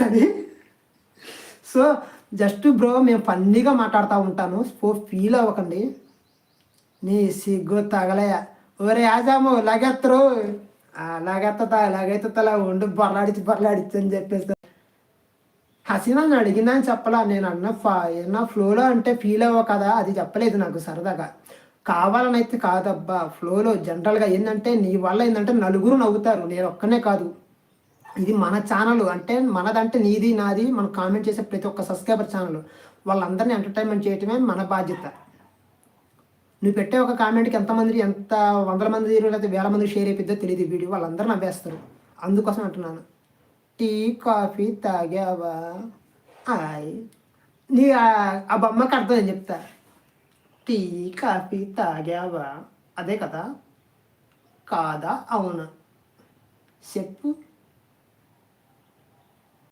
చెప్పేసి. So just bro మేము ఫన్నీగా మాట్లాడుతూ ఉంటాను, సో ఫీల్ అవ్వకండి. నీ సిగ్గు తగలయ ఓరే ఆజాము లాగెత్తరు, లాగెత్తతా లాగెత్తలా ఉండు బర్లాడిచ్చు అని చెప్పేసి. హసీనాన్ని అడిగిందని చెప్పలా, నేను అన్న ఫ్లోలో అంటే ఫీల్ అవ్వ కదా, అది చెప్పలేదు నాకు సరదాగా. కావాలని అయితే కాదబ్బా, ఫ్లోలో జనరల్గా ఏంటంటే నీ వల్ల ఏంటంటే నలుగురు నవ్వుతారు, నేను ఒక్కనే కాదు. ఇది మన ఛానల్ అంటే మనదంటే నీది నాది, మనం కామెంట్ చేసే ప్రతి ఒక్క సబ్స్క్రైబర్ ఛానల్, వాళ్ళందరినీ ఎంటర్టైన్మెంట్ చేయటమే మన బాధ్యత. నువ్వు పెట్టే ఒక కామెంట్కి ఎంతమంది, ఎంత వందల మంది లేకపోతే వేల మంది షేర్ అయిపోద్దో తెలియదు వీడియో, వాళ్ళందరూ నవ్వేస్తారు. అందుకోసం అంటున్నాను. టీ కాఫీ తాగావా? హాయ్. నీ ఆ బొమ్మకి అర్థం అని చెప్తా. టీ కాఫీ తాగావా, అదే కదా, కాదా, అవునా, చెప్పు.